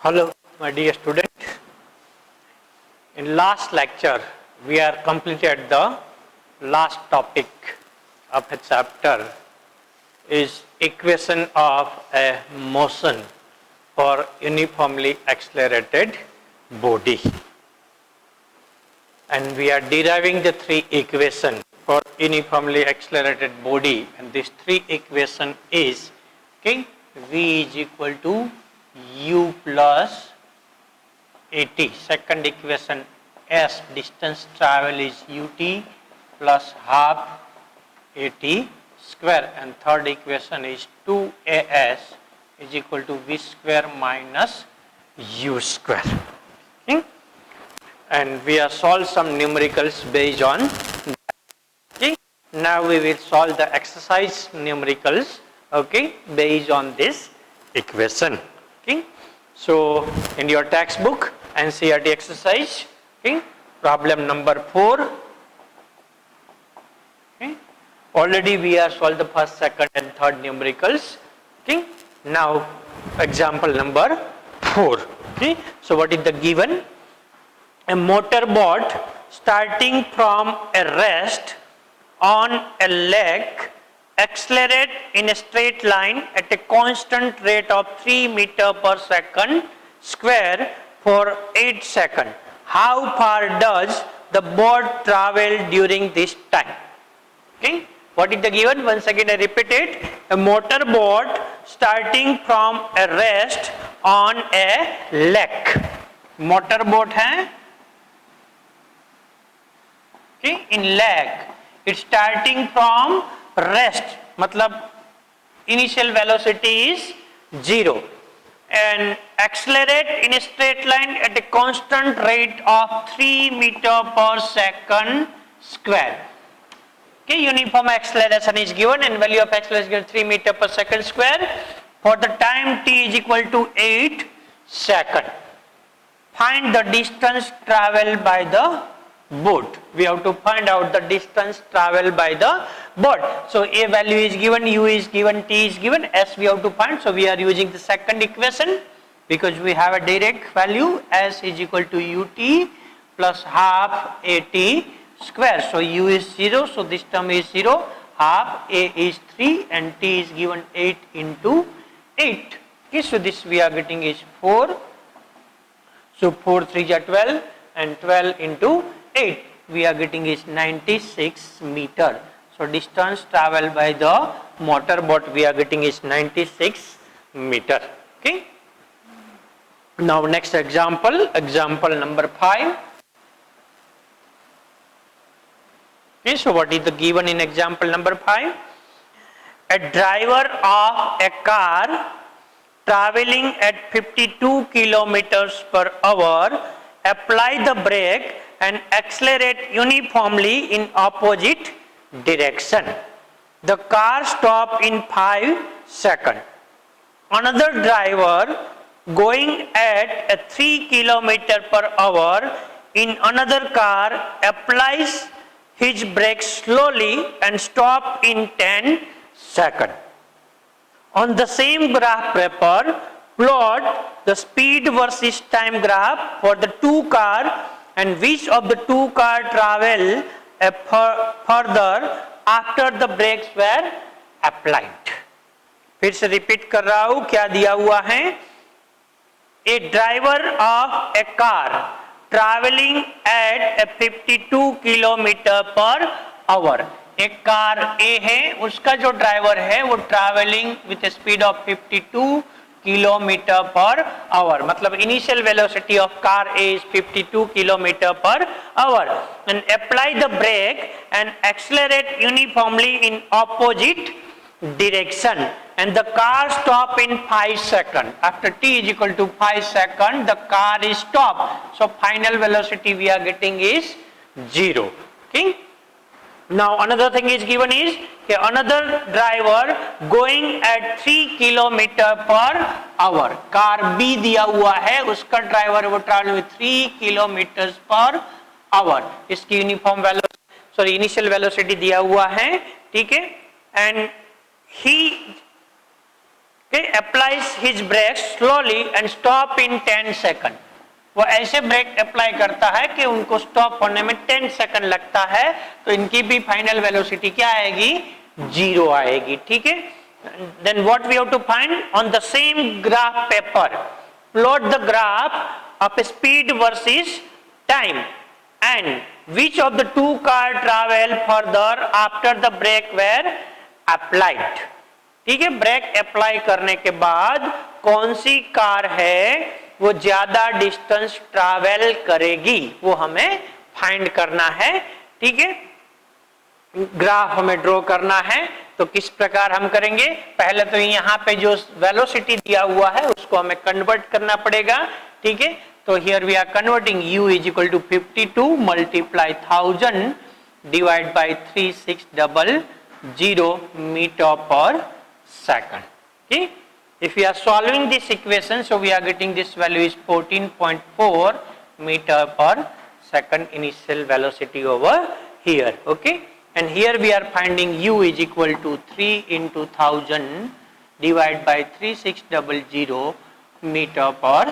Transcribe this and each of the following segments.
Hello, my dear student. In last lecture, we are completed the last topic of a chapter is equation of a motion for uniformly accelerated body. And we are deriving the three equations for uniformly accelerated body, and this three equation is v is equal to u plus at. Second equation s, distance travel is ut plus half at square, and third equation is 2as is equal to v square minus u square. Okay? And we have solved some numericals based on that. Okay? Now we will solve the exercise numericals, okay, based on this equation. Okay? So in your textbook NCERT exercise, okay, problem number 4. Okay? Already we have solved the first, second and third numericals. Okay? Now example number 4. Okay? So what is the given? A motorboat starting from a rest on a leg accelerate in a straight line at a constant rate of 3 meter per second square for 8 seconds. How far does the boat travel during this time? Okay? What is the given? Once again I repeat it. A motorboat starting from a rest on a leg. Motorboat hai? Okay? In leg. It's starting from rest, matlab initial velocity is 0 and accelerate in a straight line at a constant rate of 3 meter per second square. Okay, uniform acceleration is given and value of acceleration is given 3 meter per second square for the time t is equal to 8 seconds. Find the distance traveled by the boat. We have to find out the distance traveled by the boat. So a value is given, u is given, t is given, s we have to find. So we are using the second equation because we have a direct value. S is equal to ut plus half at square. So u is 0, so this term is 0, half a is 3 and t is given 8 into 8. Okay, so this we are getting is 4. So 4 3 is 12 and 12 into 8 we are getting is 96 meter. So distance traveled by the motorboat we are getting is 96 meter. Okay. Now next example, example number 5. Okay, so what is the given in example number 5? A driver of a car traveling at 52 kilometers per hour apply the brake and accelerate uniformly in opposite direction. The car stop in 5 seconds. Another driver going at a 3 kilometer per hour in another car applies his brake slowly and stop in 10 seconds. On the same graph paper, plot the speed versus time graph for the two car and which of the two car travel further after the brakes were applied. फिर से repeat कर रहा हूं क्या दिया हुआ है. A driver of a car traveling at a 52 kilometer per hour. एक कार A है, उसका जो ड्राइवर है वो travelling with speed of 52 kilometre per hour, मतलब initial velocity of car A is 52 kilometre per hour and apply the brake and accelerate uniformly in opposite direction and the car stop in 5 seconds. After t is equal to 5 seconds the car is stopped. So final velocity we are getting is 0. Okay. Now another thing is given is another driver going at 3 kilometer per hour. Car B दिया हुआ है, उसका driver वो travel with 3 kilometre per our. इसकी uniform velocity initial velocity दिया हुआ है, ठीक है, and he Okay, applies his brake slowly and stop in 10 second. वो ऐसे ब्रेक अप्लाई करता है कि उनको स्टॉप होने में 10 सेकंड लगता है, तो इनकी भी फाइनल वेलोसिटी क्या आएगी, 0 आएगी। ठीक है, then what we have to find on the same graph paper, plot the graph of speed versus time and which of the two car travel further after the brake were applied। ठीक है, break apply करने के बाद कौन सी car है वो ज्यादा distance travel करेगी, वो हमें फाइंड करना है। ठीक है, ग्राफ हमें ड्रॉ करना है, तो किस प्रकार हम करेंगे, पहले तो यहाँ पे जो वेलोसिटी दिया हुआ है उसको हमें कन्वर्ट करना पड़ेगा। ठीक है, तो here we are converting u is equal to 52 multiply 1000 divide by 3600 metre per second। Okay, if we are solving this equation, so we are getting this value is 14.4 meter per second initial velocity over here। Okay, and here we are finding u is equal to 3 into 1000 divided by 3600 meter per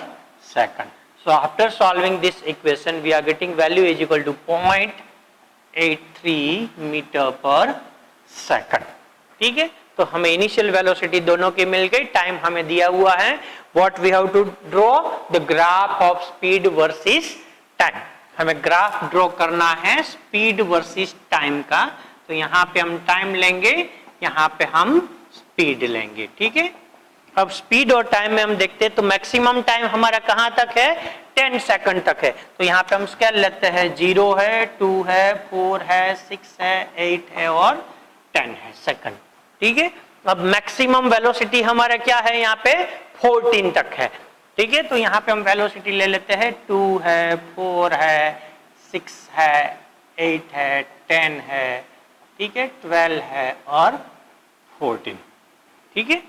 second। So after solving this equation, we are getting value is equal to 0.83 meter per second। ठीक है, तो हमें initial velocity दोनों की मिल गई, time हमें दिया हुआ है। What we have to draw the graph of speed versus time, हमें ग्राफ ड्रॉ करना है स्पीड वर्सेस टाइम का। तो यहाँ पे हम टाइम लेंगे, यहाँ पे हम स्पीड लेंगे। ठीक है, अब स्पीड और टाइम में हम देखते हैं तो मैक्सिमम टाइम हमारा कहाँ तक है, 10 सेकंड तक है। तो यहाँ पे हम स्केल लेते हैं, 0 है, 2 है, 4 है, 6 है, 8 है और 10 है सेकंड। ठीक है, अब मैक्सिमम वेलोसिटी हमारा क्या है, यहाँ पे 14 तक है। ठीक है, तो यहाँ पे हम वेलोसिटी ले लेते हैं, 2 है, 4 है, 6 है, 8 है, 10 है, ठीक है, 12 है और 14। ठीक है,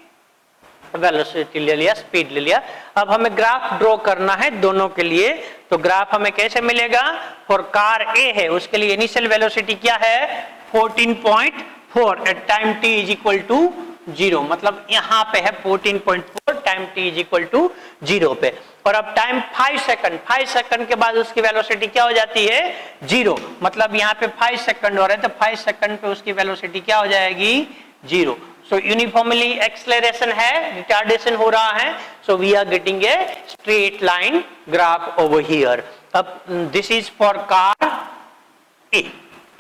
वेलोसिटी ले लिया, स्पीड ले लिया। अब हमें ग्राफ ड्रॉ करना है दोनों के लिए, तो ग्राफ हमें कैसे मिलेगा, फॉर कार ए है उसके लिए इनिशियल वेलोसिटी क्या है, 14.4 at time t is equal to 0, मतलब यहाँ पे है 14.4 time t is equal to 0 पे। और अब टाइम 5 सेकंड, 5 सेकंड के बाद उसकी वेलोसिटी क्या हो जाती है, 0, मतलब यहाँ पे 5 सेकंड हो रहे हैं तो 5 सेकंड पे उसकी वेलोसिटी क्या हो जाएगी, 0। सो यूनिफॉर्मली एक्सेलरेशन है, रिटार्डेशन हो रहा है, so we are getting a straight line graph over here. अब this is for car A.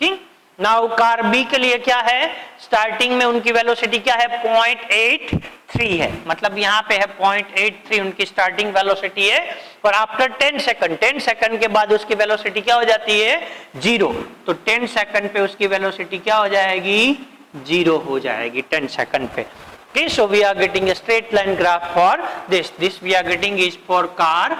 ठीक, नाउ कार बी के लिए क्या है, स्टार्टिंग में उनकी वेलोसिटी क्या है, 0.83 है, मतलब यहाँ पे है 0.83 उनकी स्टार्टिंग वेलोसिटी है। और आफ्टर 10 सेकंड, 10 सेकंड के बाद उसकी वेलोसिटी क्या हो जाती है, 0। तो 10 सेकंड पे उसकी वेलोसिटी क्या हो जाएगी, 0 हो जाएगी 10 सेकंड पे। Okay, so we are getting a straight line graph for this we are getting is for car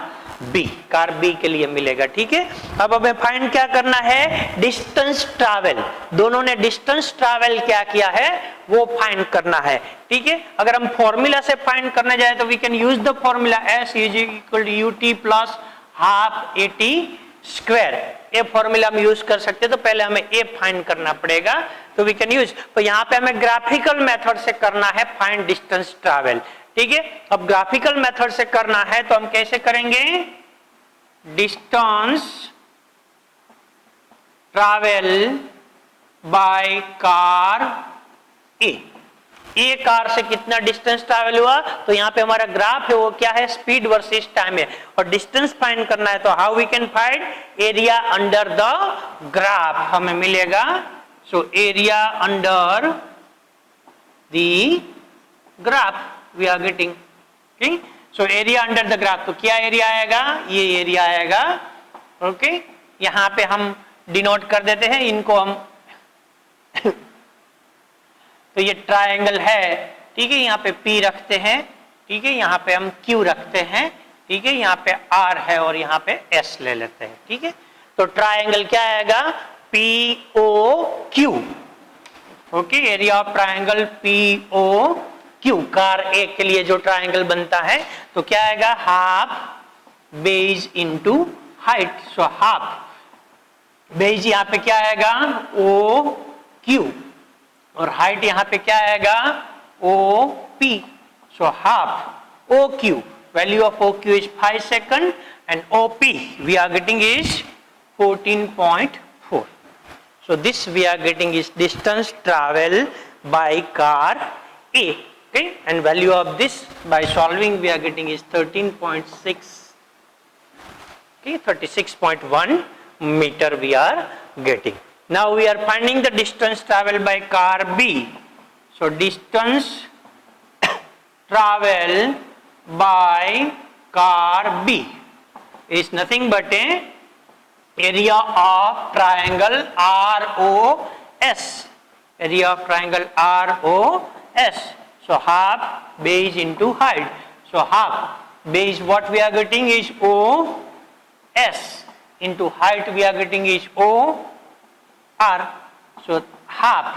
B, car B के लिए मिलेगा। ठीक है, अब हमें फाइंड क्या करना है, डिस्टेंस ट्रैवल, दोनों ने डिस्टेंस ट्रैवल क्या किया है वो फाइंड करना है। ठीक है, अगर हम फॉर्मूला से फाइंड करने जाए तो we can use the formula S is equal to UT plus half AT square. ये फॉर्मूला हम यूज कर सकते हैं, तो पहले हमें ए फाइंड करना पड़ेगा, तो वी कैन यूज। तो यहाँ पे हमें ग्राफिकल मेथड से करना है फाइंड डिस्टेंस ट्रैवल। ठीक है, अब ग्राफिकल मेथड से करना है तो हम कैसे करेंगे, distance travel by car A car से कितना डिस्टेंस ट्रैवल हुआ, तो यहाँ पे हमारा ग्राफ है वो क्या है, स्पीड वर्सेस टाइम है, और डिस्टेंस फाइंड करना है। तो how we can find area under the graph, हमें मिलेगा so area under the graph we are getting. ठीक, so area under the graph, तो क्या एरिया आएगा, ये एरिया आएगा। ओके, यहाँ पे हम डिनोट कर देते हैं इनको हम तो ये ट्रायंगल है। ठीक है, यहाँ पे P रखते हैं, ठीक है, यहाँ पे हम Q रखते हैं, ठीक है, यहाँ पे R है और यहाँ पे S ले लेते हैं। ठीक है, तो ट्रायंगल क्या आएगा, POQ। Okay, area of triangle POQ, car A के लिए जो ट्रायंगल बनता है तो क्या आएगा, half base into height. So half base यहाँ पे क्या आएगा, OQ, और हाइट यहाँ पे क्या आएगा, OP। So half OQ, value of OQ is 5 seconds and OP we are getting is 14.4. So this we are getting is distance travel by car A. Okay, and value of this by solving we are getting is 13.6. Okay, 36.1 meter we are getting. Now we are finding the distance travel by car B. So distance travel by car B is nothing but a area of triangle ROS. Area of triangle ROS. So half base into height. So half base what we are getting is OS into height we are getting is OR. So half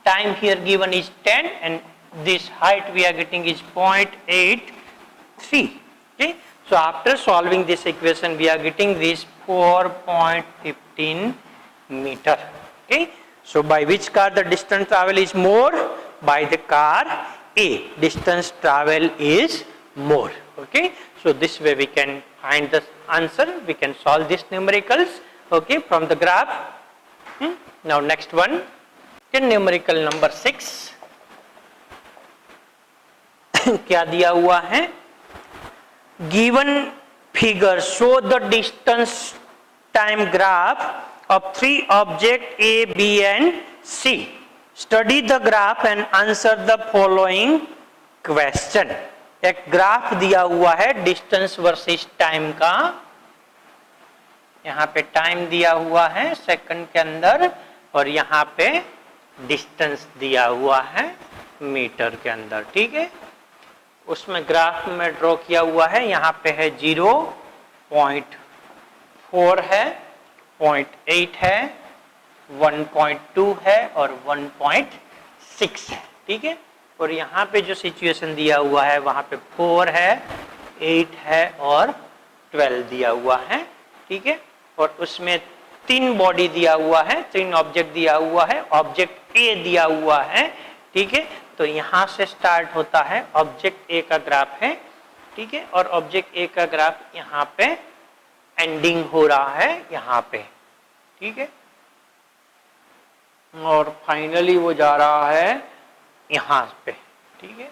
time here given is 10 and this height we are getting is 0.83. Okay. So after solving this equation we are getting this 4.15 meter. Okay. So by which car the distance travel is more? By the car A. Distance travel is more. Okay. So this way we can find the answer. We can solve these numericals. Okay, from the graph. Now next one. Okay, numerical number 6. क्या दिया हुआ है? Given figure show the distance time graph of 3 objects A, B and C. Study the graph and answer the following question. एक graph दिया हुआ है distance versus time का. यहाँ पे टाइम दिया हुआ है सेकंड के अंदर और यहाँ पे डिस्टेंस दिया हुआ है मीटर के अंदर. ठीक है, उसमें ग्राफ में ड्रॉ किया हुआ है. यहाँ पे है 0.4 है, 0.8 है, 1.2 है और 1.6 है. ठीक है, और यहाँ पे जो सिचुएशन दिया हुआ है वहाँ पे 4 है, 8 है और 12 दिया हुआ है. ठीक है, और उसमें 3 बॉडी दिया हुआ है, 3 ऑब्जेक्ट दिया हुआ है. ऑब्जेक्ट ए दिया हुआ है. ठीक है, तो यहाँ से स्टार्ट होता है. ऑब्जेक्ट ए का ग्राफ है. ठीक है, और ऑब्जेक्ट ए का ग्राफ यहाँ पे एंडिंग हो रहा है यहाँ पे. ठीक है, और फाइनली वो जा रहा है यहाँ पे. ठीक है,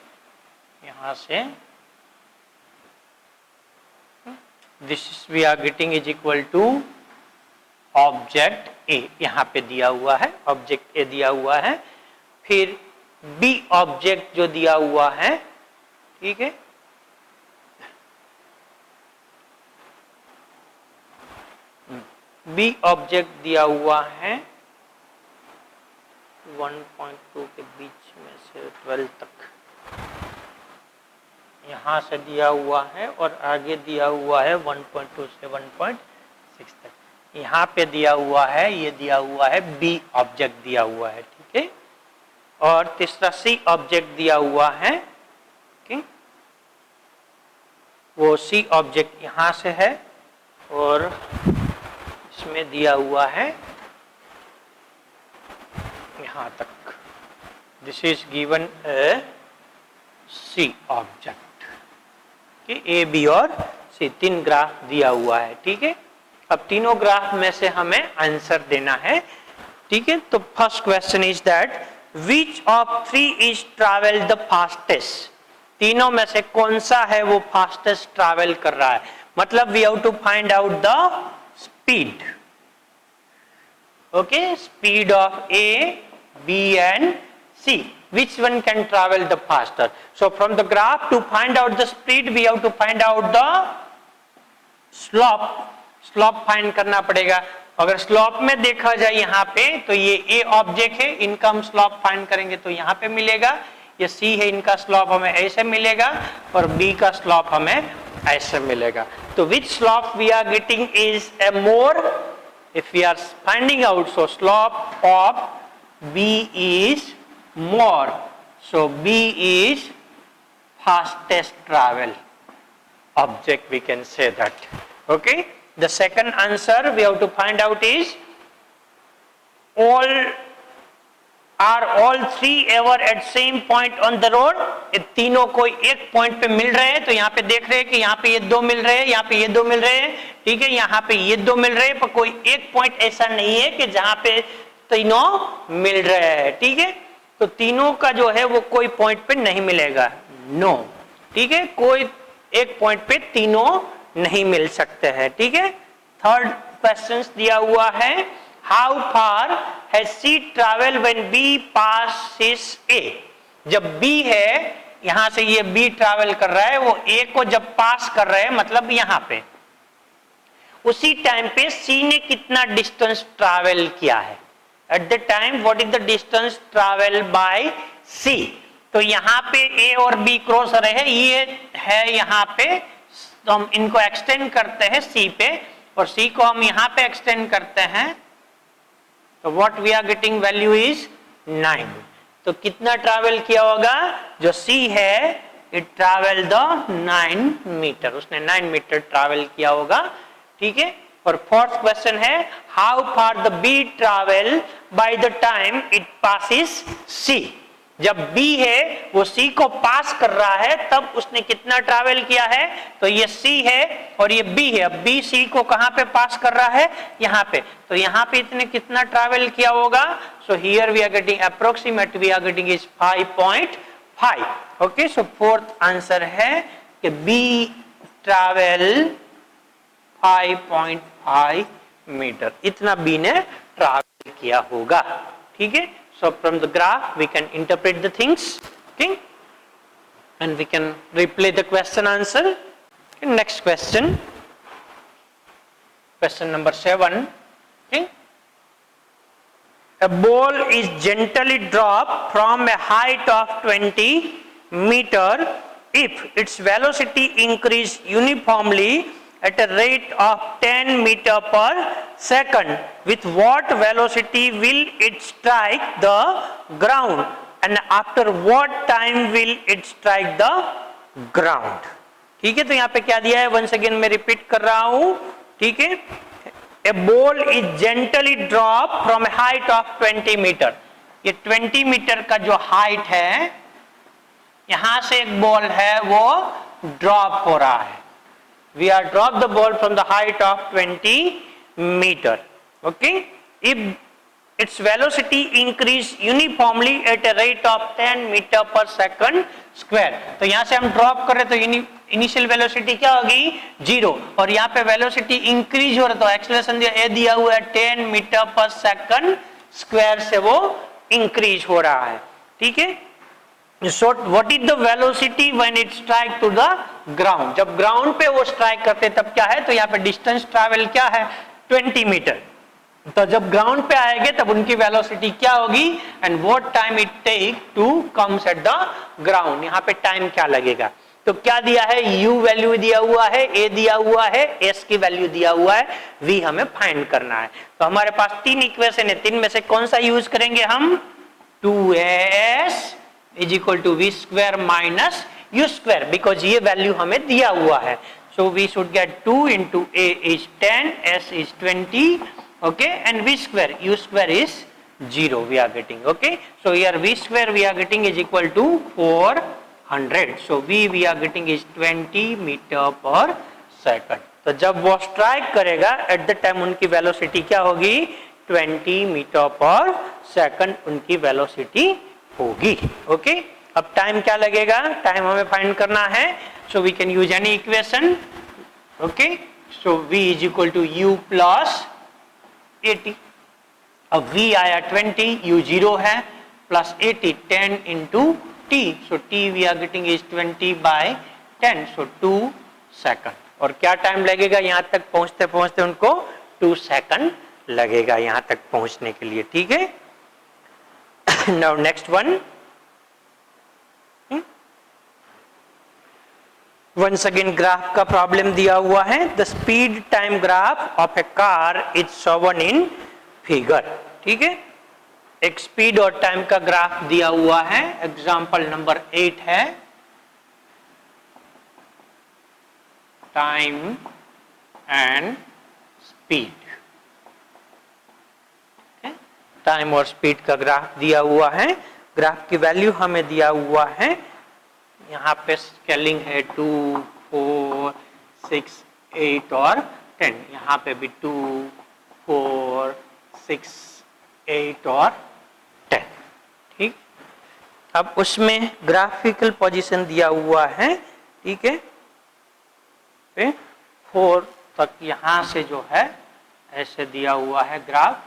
यहाँ से this we are getting is equal to object A. यहाँ पे दिया हुआ है ऑब्जेक्ट ए दिया हुआ है. फिर बी ऑब्जेक्ट जो दिया हुआ है. ठीक है, बी ऑब्जेक्ट दिया हुआ है 1.2 के बीच में से 12 तक. यहाँ से दिया हुआ है और आगे दिया हुआ है 1.2 से 1.6 तक. यहाँ पे दिया हुआ है, ये दिया हुआ है बी ऑब्जेक्ट दिया हुआ है. ठीक है, और तीसरा सी ऑब्जेक्ट दिया हुआ है. ठीक, वो सी ऑब्जेक्ट यहाँ से है और इसमें दिया हुआ है यहाँ तक. This is given A C object. A, B और सी 3 ग्राफ दिया हुआ है. ठीक है, अब तीनों ग्राफ में से हमें आंसर देना है. ठीक है, तो first question is that which of 3 is travel the fastest. तीनों में से कौन सा है वो फास्टेस्ट ट्रैवल कर रहा है. मतलब we have to find out the speed. Okay, speed of A, B and C. Which one can travel the faster? So from the graph to find out the speed, we have to find out the slope. Slope find करना पड़ेगा. अगर slope में देखा जाए यहाँ पे तो ये A ऑब्जेक्ट है, इनका हम slope find करेंगे तो यहाँ पे मिलेगा. ये C है, इनका slope हमें ऐसे मिलेगा और B का slope हमें ऐसे मिलेगा. तो which slope we are getting is a more? If we are finding out, so slope of B is more. So B is fastest travel object, we can say that. Okay, the second answer we have to find out is all are all three ever at same point on the road, ये तीनों कोई एक point पे मिल रहे हैं, तो यहाँ पे देख रहे हैं कि यहाँ पे ये दो मिल रहे हैं, यहाँ पे ये दो मिल रहे हैं, ठीक है, यहाँ पे ये दो मिल रहे हैं, पर कोई एक पॉइंट ऐसा नहीं है कि जहां पे तीनों मिल रहे हैं, ठीक है। तो तीनों का जो है वो कोई पॉइंट पे नहीं मिलेगा, नो, ठीक है, कोई एक पॉइंट पे तीनों नहीं मिल सकते हैं, ठीक है। थर्ड क्वेश्चन दिया हुआ है, how far has C travel when B passes A, जब बी है यहां से ये बी ट्रैवल कर रहा है, वो ए को जब पास कर रहे हैं मतलब यहां पे, उसी टाइम पे सी ने कितना डिस्टेंस ट्रैवल किया है, at the time what is the distance travel by C. तो यहाँ पे ए और बी क्रॉस हो रहे हैं, ये है यहाँ पे, तो हम इनको एक्सटेंड करते हैं सी पे, और सी को हम यहाँ पे एक्सटेंड करते हैं, तो what we are getting value is 9। तो कितना ट्रैवल किया होगा, जो सी है इट ट्रैवल द 9 मीटर, उसने 9 मीटर ट्रैवल किया होगा, ठीक है। और फोर्थ क्वेश्चन है, how far the B travel by the time it passes C, जब B है वो C को पास कर रहा है तब उसने कितना ट्रैवल किया है, तो ये C है और ये B है, अब B C को कहां पे पास कर रहा है, यहां पे, तो यहां पे इतने कितना ट्रैवल किया होगा, so here we are getting approximate we are getting is 5.5, okay. So fourth answer है कि B ट्रैवल 5.5 मीटर, इतना B ने ट्रैवल किया होगा, ठीक है। So from the graph we can interpret the things, okay, and we can replay the question answer. Okay, next question, question number 7. Okay, a ball is gently dropped from a height of 20 meter if its velocity increase uniformly at a rate of 10 meter per second, with what velocity will it strike the ground and after what time will it strike the ground, ठीक है। तो यहाँ पे क्या दिया है, once again मैं repeat कर रहा हूं, ठीक है। A ball is gently drop from a height of 20 metre, ये 20 मीटर का जो हाइट है, यहां से एक बॉल है वो ड्रॉप हो रहा है, we are drop the ball from the height of 20 meter, okay, if its velocity increase uniformly at a rate of 10 meter per second square, तो यहां से हम ड्रॉप कर रहे तो इनिशियल वेलोसिटी क्या होगी 0, और यहाँ पे वेलोसिटी इंक्रीज हो रहा, तो एक्सेलरेशन दिया हुआ है 10 मीटर पर सेकंड स्क्वायर से वो इंक्रीज हो रहा है, ठीक है। So what is the velocity when it strike to the ground, जब ग्राउंड पे वो स्ट्राइक करते तब क्या है, तो यहाँ पे डिस्टेंस ट्रैवल क्या है 20 मीटर, तो जब ग्राउंड पे आएंगे तब उनकी वेलोसिटी क्या होगी, and what time it take to comes at the ground, यहाँ पे टाइम क्या लगेगा, तो क्या दिया है, u वैल्यू दिया हुआ है, a दिया हुआ है, s की वैल्यू दिया हुआ है, v हमें फाइंड करना है। तो हमारे पास 3 इक्वेशन है, 3 में से कौन सा यूज करेंगे हम, 2s is equal to v square minus u square, because ये वैल्यू हमें दिया हुआ है, so we should get 2 into a is 10, s is 20, okay, and v square u square is 0 we are getting, okay. So here v square we are getting is equal to 400, so we are getting is 20 meter per second। तो जब वो strike करेगा eight the time उनकी velocity क्या होगी, 20 metre per second उनकी velocity होगी, okay. अब टाइम क्या लगेगा, टाइम हमें फाइंड करना है, so we can use any equation, okay. So v is equal to u plus 80, अब v आया 20, u 0 है, plus 80, 10 into t, so t we are getting is 20 by 10, so 2 second, और क्या टाइम लगेगा यहाँ तक पहुंचते पहुंचते उनको 2 सेकंड लगेगा यहाँ तक पहुंचने के लिए, ठीक है। Now next one, once again graph का प्रॉब्लम दिया हुआ है, the speed time graph of a car is shown in figure, ठीक है। एक स्पीड और टाइम का ग्राफ दिया हुआ है, एग्जांपल नंबर 8 है, टाइम एंड स्पीड, टाइम और स्पीड का ग्राफ दिया हुआ है, ग्राफ की वैल्यू हमें दिया हुआ है, यहाँ पे स्केलिंग है 2, 4, 6, 8 और 10, यहाँ पे भी 2, 4, 6, 8 और 10, ठीक। अब उसमें ग्राफिकल पोजीशन दिया हुआ है, ठीक है, 4 तक यहाँ से जो है ऐसे दिया हुआ है ग्राफ,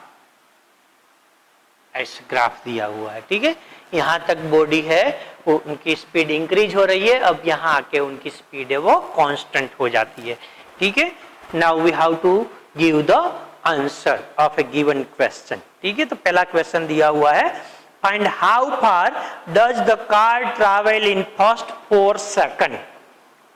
ऐसे ग्राफ दिया हुआ है, ठीक है। यहाँ तक बॉडी है, वो उनकी स्पीड इंक्रीज हो रही है, अब यहाँ आके उनकी स्पीड है वो कांस्टेंट हो जाती है, ठीक है। Now we have to give the answer of a given question, ठीक है। तो पहला क्वेश्चन दिया हुआ है, find how far does the car travel in first 4 second.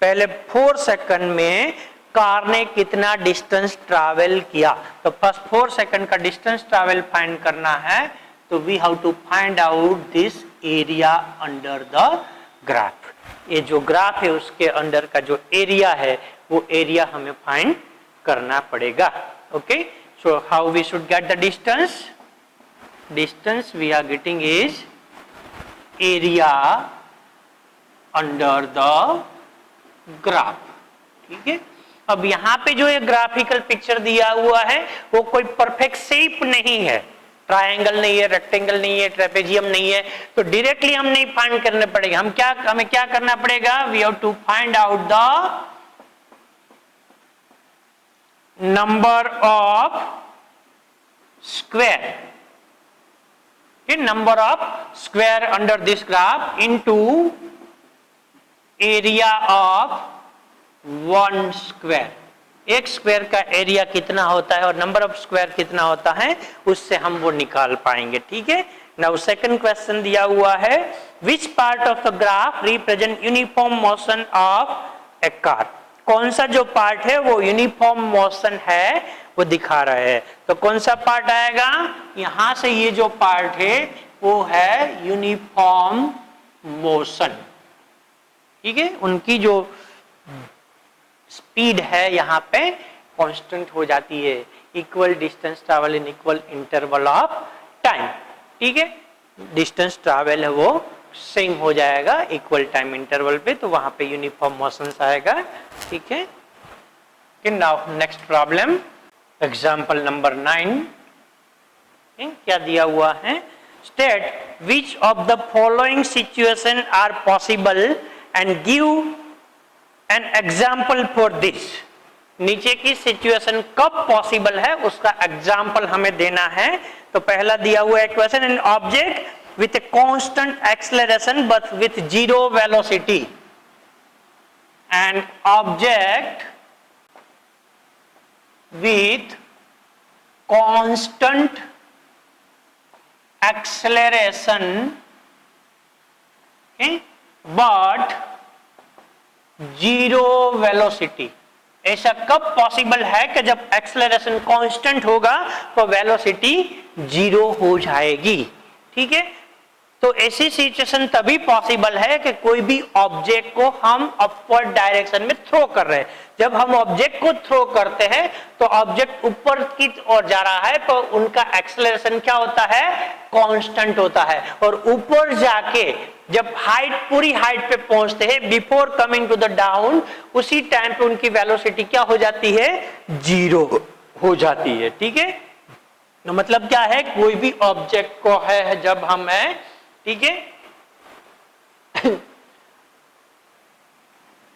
पहले 4 सेकंड में कार ने कितना डिस्टेंस ट्रैवल किया, तो फर्स्ट 4 सेकंड का डिस्टेंस ट्रैवल फाइंड करना है, तो we have to find out this area under the graph. ये जो ग्राफ है उसके अंदर का जो एरिया है वो एरिया हमें फाइंड करना पड़ेगा, okay. So how we should get the distance, distance we are getting is area under the graph, ठीक है। अब यहाँ पे जो ये ग्राफिकल पिक्चर दिया हुआ है वो कोई परफेक्ट शेप नहीं है, ट्रायंगल नहीं है, रेक्टेंगल नहीं है, ट्रेपेजियम नहीं है, तो डायरेक्टली हम नहीं फाइंड करने पड़ेगा। हमें क्या करना पड़ेगा, we have to find out the number of square, number of square under this graph into area of 1 square. एक स्क्वायर का एरिया कितना होता है और नंबर ऑफ स्क्वायर कितना होता है, उससे हम वो निकाल पाएंगे, ठीक है। नाउ सेकंड क्वेश्चन दिया हुआ है, which part of the graph represent uniform motion of A car. कौन सा जो पार्ट है वो यूनिफॉर्म मोशन है वो दिखा रहे हैं, तो कौन सा पार्ट आएगा, यहां से ये जो पार्ट है वो है यूनिफॉर्म मोशन, ठीक है। उनकी जो स्पीड है यहाँ पे कांस्टेंट हो जाती है, equal distance travel in equal interval of time, ठीक है। डिस्टेंस ट्रैवल है वो सेम हो जाएगा इक्वल टाइम इंटरवल पे, तो वहां पे यूनिफॉर्म मोशंस आएगा, ठीक है। Now next problem, example number 9, क्या दिया हुआ है, state which of the following situation are possible and give an example for this. नीचे की सिचुएशन कब पॉसिबल है उसका एग्जाम्पल हमें देना है। तो पहला दिया हुआ equation, an object with a constant acceleration but with 0 velocity, an object with constant acceleration but 0 velocity. ऐसा कब पॉसिबल है कि जब एक्सेलरेशन कांस्टेंट होगा तो वेलोसिटी 0 हो जाएगी, ठीक है। तो ऐसी सिचुएशन तभी पॉसिबल है कि कोई भी ऑब्जेक्ट को हम अपवर्ड डायरेक्शन में थ्रो कर रहे हैं। जब हम ऑब्जेक्ट को थ्रो करते हैं तो ऑब्जेक्ट ऊपर की ओर जा रहा है, तो उनका एक्सेलरेशन क्या होता है, कांस्टेंट होता है। और ऊपर जाके जब हाइट, पूरी हाइट पे पहुंचते हैं, before coming to the down, उसी टाइम पे उनकी वेलोसिटी क्या हो जाती है, 0 हो जाती है, ठीक है। तो मतलब क्या है, कोई भी ऑब्जेक्ट को है जब हम है, ठीक है,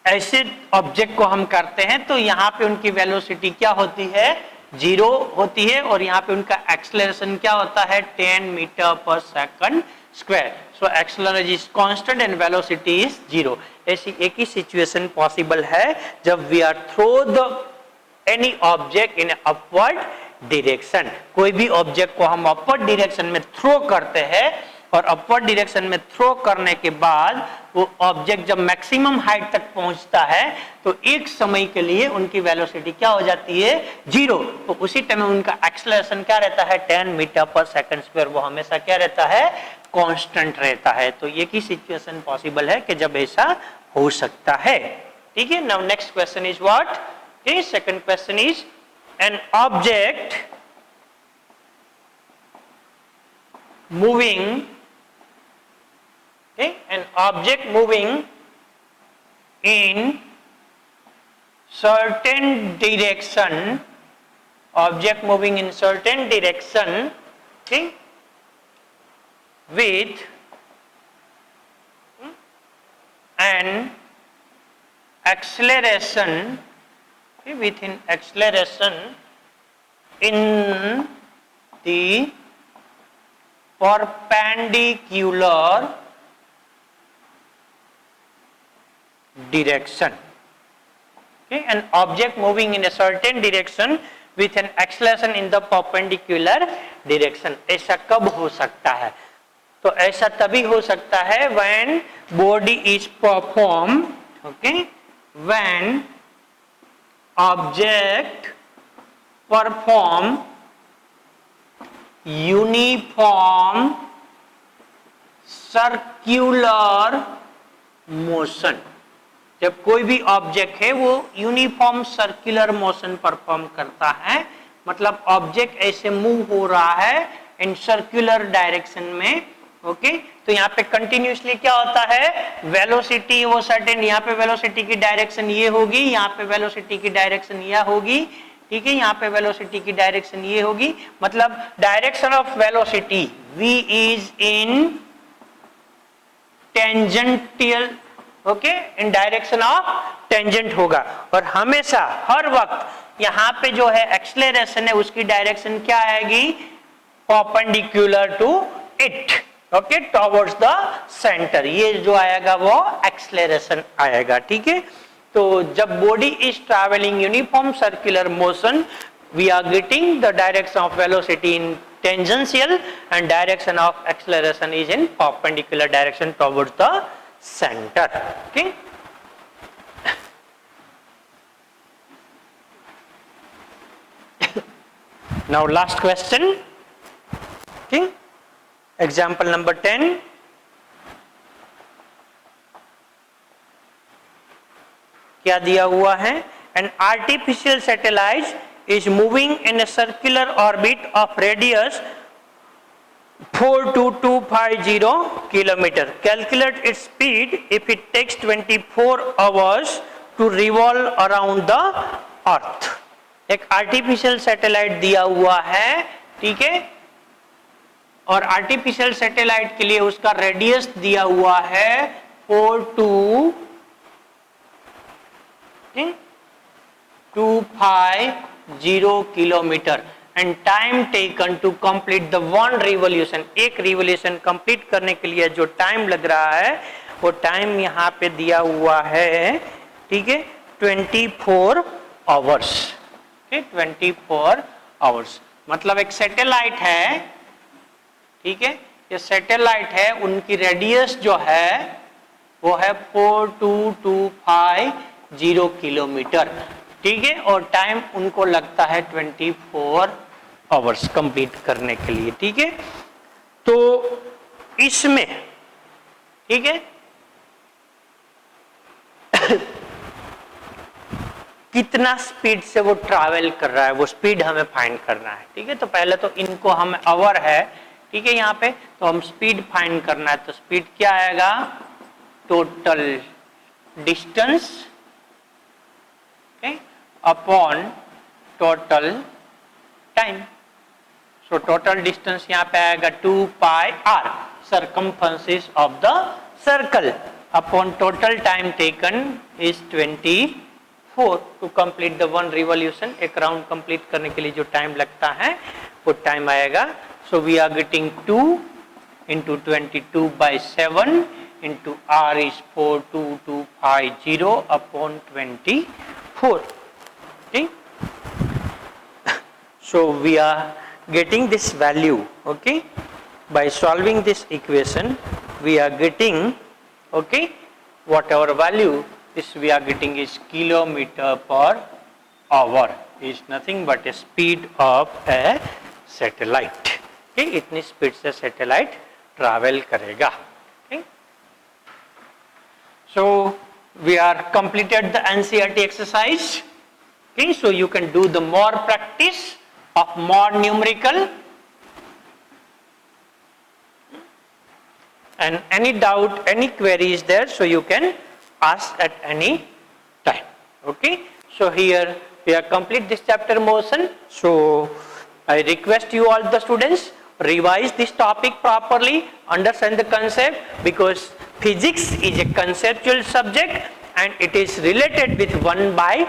ऐसे ऑब्जेक्ट को हम करते हैं तो यहां पे उनकी वेलोसिटी क्या होती है, 0 होती है, और यहाँ पे उनका एक्सेलरेशन क्या होता है, 10 metre per second square. So acceleration is constant and velocity is 0। ऐसी एक ही सिचुएशन पॉसिबल है जब we are throw the any object in upward direction. कोई भी ऑब्जेक्ट को हम अपवर्ड डायरेक्शन में थ्रो करते हैं, और अपवर्ड डायरेक्शन में थ्रो करने के बाद वो ऑब्जेक्ट जब मैक्सिमम हाइट तक पहुंचता है तो एक समय के लिए उनकी वेलोसिटी क्या हो जाती है, 0। तो उसी टाइम उनका एक्सेलरेशन क्या रहता है, 10 मीटर पर सेकंड स्क्वायर, वो हमेशा क्या रहता है, कांस्टेंट रहता है। तो ये की सिचुएशन पॉसिबल है कि जब ऐसा हो सकता है, ठीक है। Now next question is what, okay, second question is an object moving, okay, an object moving in certain direction, object moving in certain direction, okay, with an acceleration, okay, with an acceleration in the perpendicular direction. Okay, an object moving in a certain direction with an acceleration in the perpendicular direction. ऐसा कब हो सकता है? तो ऐसा तभी हो सकता है when body is performed, okay, when object perform uniform circular motion. जब कोई भी ऑब्जेक्ट है वो यूनिफॉर्म सर्कुलर मोशन परफॉर्म करता है, मतलब ऑब्जेक्ट ऐसे मूव हो रहा है इन सर्कुलर डायरेक्शन में, ओके, तो यहाँ पे कंटिन्यूसली क्या होता है, वेलोसिटी वो सर्टेन, यहाँ पे वेलोसिटी की डायरेक्शन ये होगी, यहाँ पे वेलोसिटी की डायरेक्शन यह होगी, ठीक है, यहाँ पे वेलोसिटी की डायरेक्शन ये होगी, मतलब direction of velocity v is in tangential, okay, in direction of tangent होगा, और हमेशा हर वक्त यहाँ पे जो है एक्सेलरेशन है उसकी डायरेक्शन क्या आएगी, perpendicular to it, okay, towards the centre, ये जो आएगा वो एक्सेलरेशन आएगा, ठीक है। तो जब body is travelling uniform circular motion, we are getting the direction of velocity in tangential and direction of acceleration is in perpendicular direction towards the center, okay. Now last question, okay, example number 10. क्या दिया हुआ है, an artificial satellite is moving in a circular orbit of radius 42250 kilometer. Calculate its speed if it takes 24 hours to revolve around the earth. एक artificial satellite दिया हुआ है, ठीक है, और आर्टिफिशियल सैटेलाइट के लिए उसका रेडियस दिया हुआ है 42250 kilometre, and time taken to complete the one revolution, एक रिवोल्यूशन कंप्लीट करने के लिए जो टाइम लग रहा है वो टाइम यहाँ पे दिया हुआ है, ठीक है, 24 आवर्स, ठीक, 24 आवर्स, मतलब एक सैटेलाइट है, ठीक है, ये सैटेलाइट है, उनकी रेडियस जो है वो है 42250 किलोमीटर, ठीक है, और टाइम उनको लगता है 24 आवर्स कंप्लीट करने के लिए, ठीक है। तो इसमें, ठीक है, कितना स्पीड से वो ट्रैवल कर रहा है, वो स्पीड हमें फाइंड करना है, ठीक है। तो पहले तो इनको हमें आवर है, ठीक है, यहाँ पे तो हम स्पीड फाइंड करना है, तो स्पीड क्या आएगा, total distance, upon total time, so total distance यहाँ पे आएगा 2πr, circumference of the circle, upon total time taken is 24 to complete the one revolution, एक राउंड कंप्लीट करने के लिए जो टाइम लगता है वो टाइम आएगा, so we are getting 2 into 22/7 into r is 42250 upon 24. Okay, so we are getting this value, okay, by solving this equation we are getting, okay, whatever value is we are getting is kilometer per hour is nothing but a speed of a satellite, okay, इतनी speed से satellite travel करेगा, okay. So we are completed the NCERT exercise, okay, so you can do the more practice of more numerical, and any doubt, any query is there, so you can ask at any time. Okay, so here we have complete this chapter motion. So I request you all the students, revise this topic properly, understand the concept, because physics is a conceptual subject and it is related with one by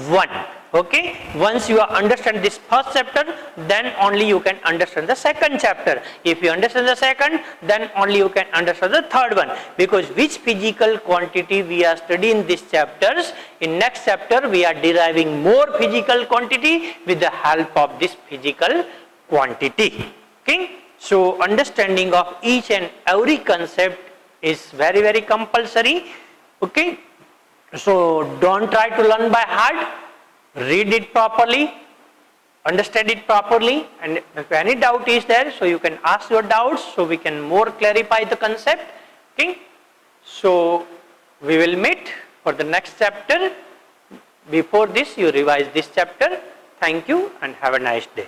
one. Okay, once you understand this first chapter, then only you can understand the second chapter. If you understand the second, then only you can understand the third one, because which physical quantity we are studying in these chapters, in next chapter we are deriving more physical quantity with the help of this physical quantity. Okay, so understanding of each and every concept is very, very compulsory. Okay, so don't try to learn by heart. Read it properly, understand it properly, and if any doubt is there, so you can ask your doubts, so we can more clarify the concept. Okay, so we will meet for the next chapter. Before this, you revise this chapter. Thank you and have a nice day.